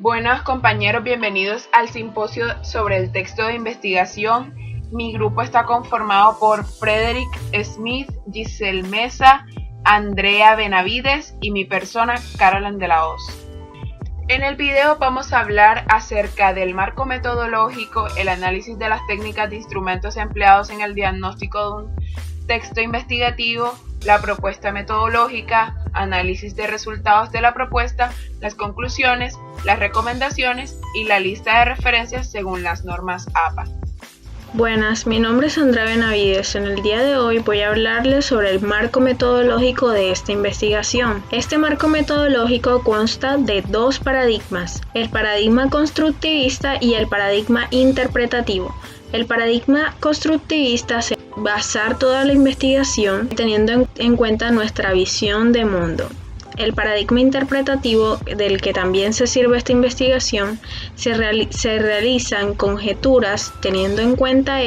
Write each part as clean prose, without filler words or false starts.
Buenas compañeros, bienvenidos al simposio sobre el texto de investigación. Mi grupo está conformado por Frederick Smith, Giselle Mesa, Andrea Benavides y mi persona, Caroline de la Hoz. En el video vamos a hablar acerca del marco metodológico, el análisis de las técnicas de instrumentos empleados en el diagnóstico de un texto investigativo, la propuesta metodológica, análisis de resultados de la propuesta, las conclusiones, las recomendaciones y la lista de referencias según las normas APA. Buenas, mi nombre es Andrea Benavides. En el día de hoy voy a hablarles sobre el marco metodológico de esta investigación. Este marco metodológico consta de dos paradigmas, el paradigma constructivista y el paradigma interpretativo. El paradigma constructivista se basar toda la investigación teniendo en cuenta nuestra visión de mundo. El paradigma interpretativo, del que también se sirve esta investigación, se realizan conjeturas teniendo en cuenta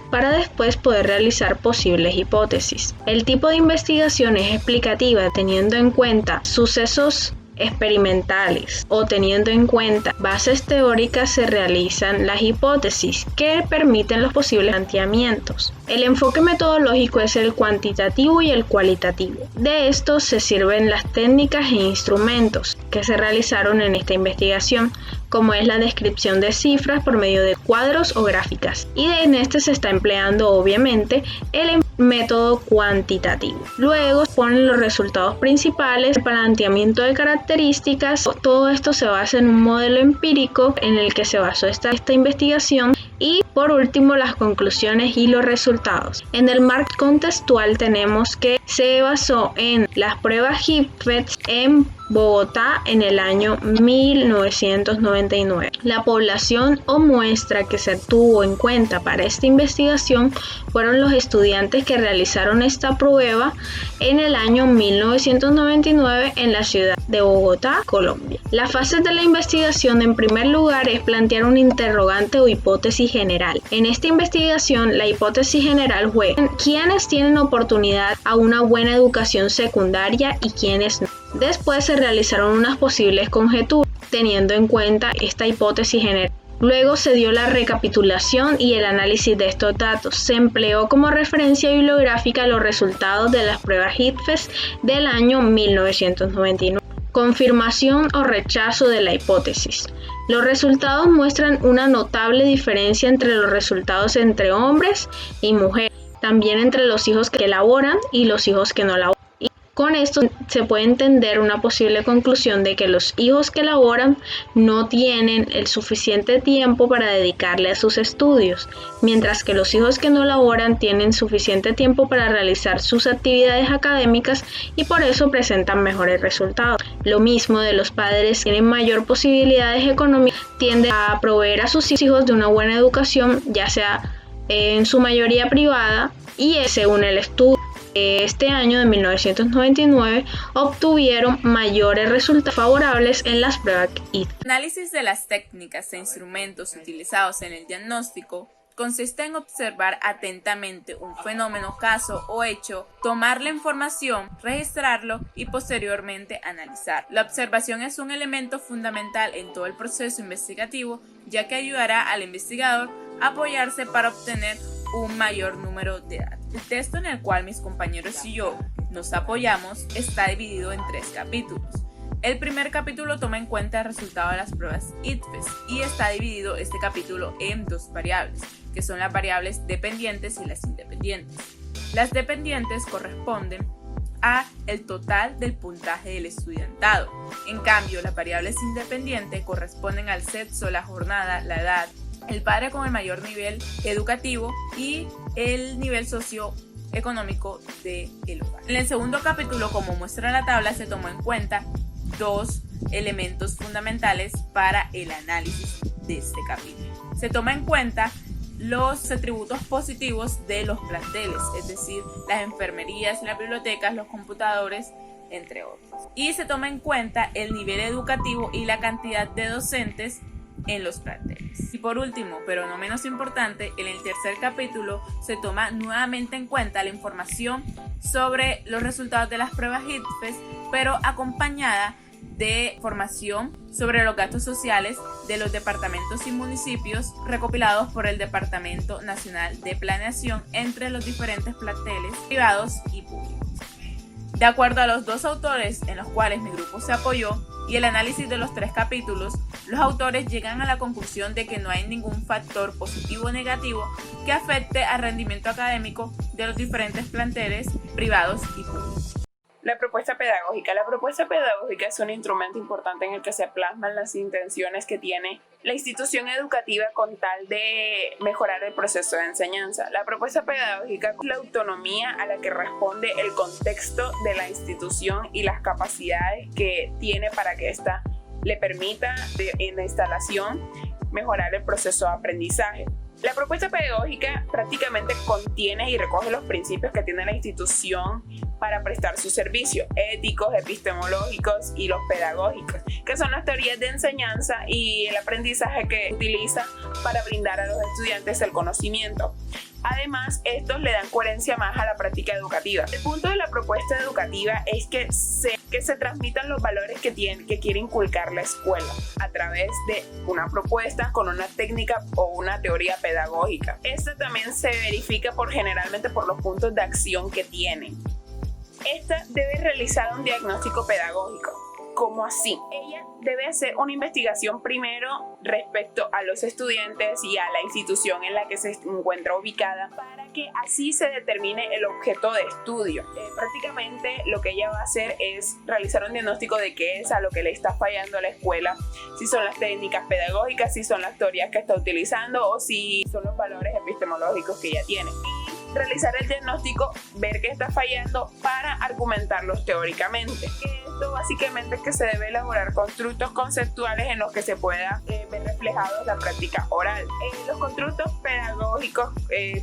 para después poder realizar posibles hipótesis. El tipo de investigación es explicativa teniendo en cuenta sucesos experimentales o teniendo en cuenta bases teóricas se realizan las hipótesis que permiten los posibles planteamientos. El enfoque metodológico es el cuantitativo y el cualitativo. De estos se sirven las técnicas e instrumentos que se realizaron en esta investigación, como es la descripción de cifras por medio de cuadros o gráficas. Y en este se está empleando obviamente el método cuantitativo. Luego ponen los resultados principales, el planteamiento de características. Todo esto se basa en un modelo empírico en el que se basó esta investigación. Y por último, las conclusiones y los resultados. En el marco contextual tenemos que se basó en las pruebas HIPFES en Bogotá en el año 1999. La población o muestra que se tuvo en cuenta para esta investigación fueron los estudiantes que realizaron esta prueba en el año 1999 en la ciudad de Bogotá, Colombia. Las fases de la investigación, en primer lugar, es plantear un interrogante o hipótesis general. En esta investigación, la hipótesis general fue quiénes tienen oportunidad a una buena educación secundaria y quiénes no. Después se realizaron unas posibles conjeturas teniendo en cuenta esta hipótesis general. Luego se dio la recapitulación y el análisis de estos datos. Se empleó como referencia bibliográfica los resultados de las pruebas HIPFES del año 1999. Confirmación o rechazo de la hipótesis. Los resultados muestran una notable diferencia entre los resultados entre hombres y mujeres, también entre los hijos que elaboran y los hijos que no elaboran. Con esto se puede entender una posible conclusión de que los hijos que laboran no tienen el suficiente tiempo para dedicarle a sus estudios, mientras que los hijos que no laboran tienen suficiente tiempo para realizar sus actividades académicas y por eso presentan mejores resultados. Lo mismo de los padres que tienen mayor posibilidades económicas, tienden a proveer a sus hijos de una buena educación, ya sea en su mayoría privada, y según el estudio este año de 1999 obtuvieron mayores resultados favorables en las pruebas HIPFES. Análisis de las técnicas e instrumentos utilizados en el diagnóstico consiste en observar atentamente un fenómeno, caso o hecho, tomar la información, registrarlo y posteriormente analizar. La observación es un elemento fundamental en todo el proceso investigativo, ya que ayudará al investigador a apoyarse para obtener un mayor número de datos. El texto en el cual mis compañeros y yo nos apoyamos está dividido en 3 capítulos. El primer capítulo toma en cuenta el resultado de las pruebas HIPFES y está dividido este capítulo en 2 variables, que son las variables dependientes y las independientes. Las dependientes corresponden a el total del puntaje del estudiantado. En cambio, las variables independientes corresponden al sexo, la jornada, la edad, el padre con el mayor nivel educativo y el nivel socioeconómico del hogar. En el segundo capítulo, como muestra la tabla, se tomó en cuenta 2 elementos fundamentales para el análisis de este capítulo. Se toma en cuenta los atributos positivos de los planteles, es decir, las enfermerías, las bibliotecas, los computadores, entre otros. Y se toma en cuenta el nivel educativo y la cantidad de docentes en los planteles. Y por último, pero no menos importante, en el tercer capítulo se toma nuevamente en cuenta la información sobre los resultados de las pruebas HIPFES, pero acompañada de formación sobre los gastos sociales de los departamentos y municipios recopilados por el Departamento Nacional de Planeación entre los diferentes planteles privados y públicos. De acuerdo a los dos autores en los cuales mi grupo se apoyó y el análisis de los 3 capítulos, los autores llegan a la conclusión de que no hay ningún factor positivo o negativo que afecte al rendimiento académico de los diferentes planteles privados y públicos. La propuesta pedagógica. La propuesta pedagógica es un instrumento importante en el que se plasman las intenciones que tiene la institución educativa con tal de mejorar el proceso de enseñanza. La propuesta pedagógica es la autonomía a la que responde el contexto de la institución y las capacidades que tiene para que ésta le permita en la instalación mejorar el proceso de aprendizaje. La propuesta pedagógica prácticamente contiene y recoge los principios que tiene la institución para prestar sus servicios éticos, epistemológicos y los pedagógicos, que son las teorías de enseñanza y el aprendizaje que utiliza para brindar a los estudiantes el conocimiento. Además, estos le dan coherencia más a la práctica educativa. El punto de la propuesta educativa es que se transmitan los valores que quiere inculcar la escuela a través de una propuesta con una técnica o una teoría pedagógica. Esta también se verifica generalmente por los puntos de acción que tienen. Esta debe realizar un diagnóstico pedagógico. ¿Cómo así? Ella debe hacer una investigación primero respecto a los estudiantes y a la institución en la que se encuentra ubicada para que así se determine el objeto de estudio. Prácticamente lo que ella va a hacer es realizar un diagnóstico de qué es a lo que le está fallando a la escuela, si son las técnicas pedagógicas, si son las teorías que está utilizando o si son los valores epistemológicos que ella tiene. Y realizar el diagnóstico, ver qué está fallando para argumentarlos teóricamente. Esto básicamente es que se debe elaborar constructos conceptuales en los que se pueda ver reflejados la práctica oral. Los constructos pedagógicos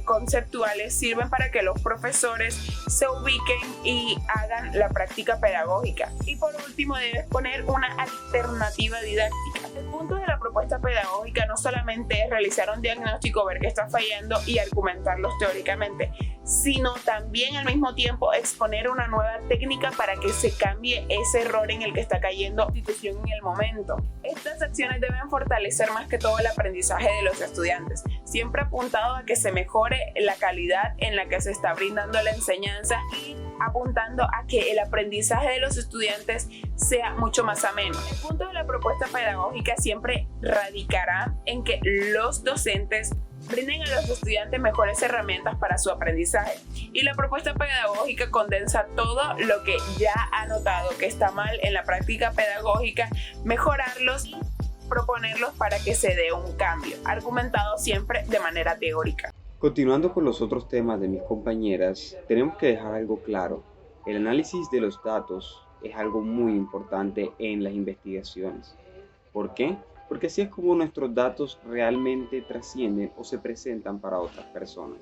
conceptuales sirven para que los profesores se ubiquen y hagan la práctica pedagógica. Y por último, debes poner una alternativa didáctica. El punto de la propuesta pedagógica no solamente es realizar un diagnóstico, ver qué está fallando y argumentarlos teóricamente, sino también al mismo tiempo exponer una nueva técnica para que se cambie ese error en el que está cayendo la institución en el momento. Estas acciones deben fortalecer más que todo el aprendizaje de los estudiantes, siempre apuntado a que se mejore la calidad en la que se está brindando la enseñanza y apuntando a que el aprendizaje de los estudiantes sea mucho más ameno. El punto de la propuesta pedagógica siempre radicará en que los docentes brinden a los estudiantes mejores herramientas para su aprendizaje, y la propuesta pedagógica condensa todo lo que ya ha notado que está mal en la práctica pedagógica, mejorarlos y proponerlos para que se dé un cambio, argumentado siempre de manera teórica. Continuando con los otros temas de mis compañeras, tenemos que dejar algo claro. El análisis de los datos es algo muy importante en las investigaciones. ¿Por qué? Porque así es como nuestros datos realmente trascienden o se presentan para otras personas.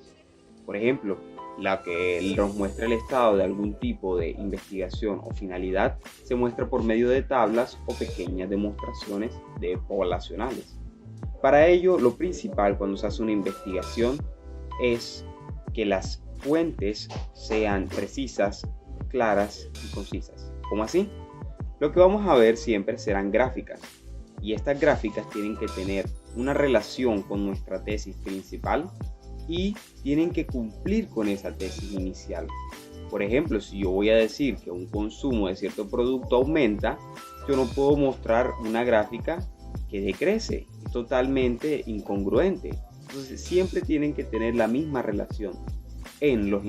Por ejemplo, la que nos muestra el estado de algún tipo de investigación o finalidad se muestra por medio de tablas o pequeñas demostraciones poblacionales. Para ello, lo principal cuando se hace una investigación es que las fuentes sean precisas, claras y concisas. ¿Cómo así? Lo que vamos a ver siempre serán gráficas, y estas gráficas tienen que tener una relación con nuestra tesis principal y tienen que cumplir con esa tesis inicial. Por ejemplo, si yo voy a decir que un consumo de cierto producto aumenta, yo no puedo mostrar una gráfica que decrece, es totalmente incongruente. Entonces siempre tienen que tener la misma relación. En los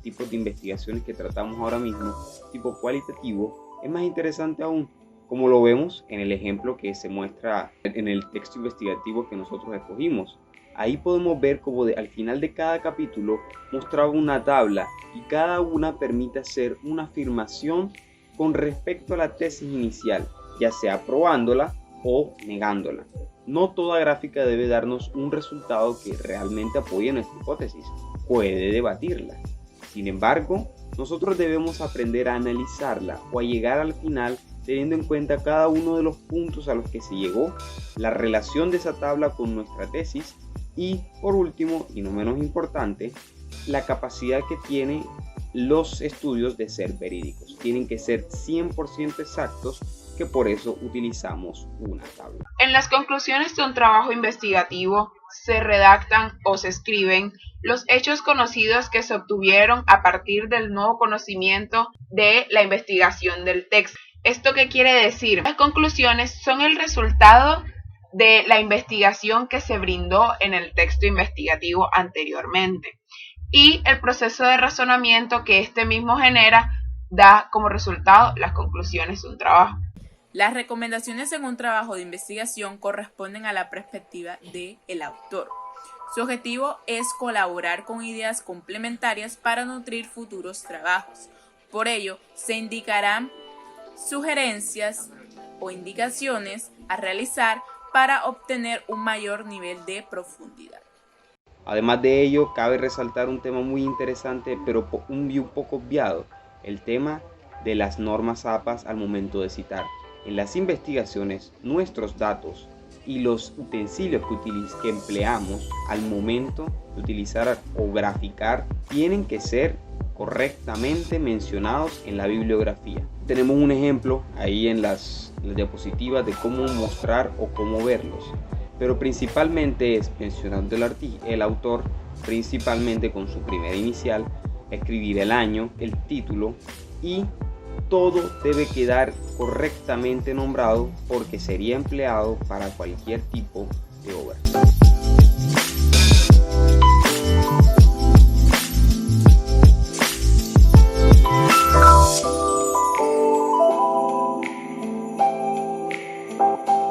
tipos de investigaciones que tratamos ahora mismo, tipo cualitativo, es más interesante aún, como lo vemos en el ejemplo que se muestra en el texto investigativo que nosotros escogimos. Ahí podemos ver cómo al final de cada capítulo mostraba una tabla y cada una permite hacer una afirmación con respecto a la tesis inicial, ya sea aprobándola o negándola. No toda gráfica debe darnos un resultado que realmente apoye nuestra hipótesis, puede debatirla. Sin embargo, nosotros debemos aprender a analizarla o a llegar al final teniendo en cuenta cada uno de los puntos a los que se llegó, la relación de esa tabla con nuestra tesis y, por último, y no menos importante, la capacidad que tienen los estudios de ser verídicos. Tienen que ser 100% exactos que por eso utilizamos una tabla. En las conclusiones de un trabajo investigativo se redactan o se escriben los hechos conocidos que se obtuvieron a partir del nuevo conocimiento de la investigación del texto. ¿Esto qué quiere decir? Las conclusiones son el resultado de la investigación que se brindó en el texto investigativo anteriormente y el proceso de razonamiento que este mismo genera da como resultado las conclusiones de un trabajo. Las recomendaciones en un trabajo de investigación corresponden a la perspectiva del autor. Su objetivo es colaborar con ideas complementarias para nutrir futuros trabajos. Por ello, se indicarán sugerencias o indicaciones a realizar para obtener un mayor nivel de profundidad. Además de ello, cabe resaltar un tema muy interesante, pero un poco obviado, el tema de las normas APAS al momento de citar. En las investigaciones, nuestros datos y los utensilios que empleamos al momento de utilizar o graficar tienen que ser correctamente mencionados en la bibliografía. Tenemos un ejemplo ahí en las diapositivas de cómo mostrar o cómo verlos, pero principalmente es mencionando el autor, principalmente con su primera inicial, escribir el año, el título y todo debe quedar correctamente nombrado porque sería empleado para cualquier tipo de obra.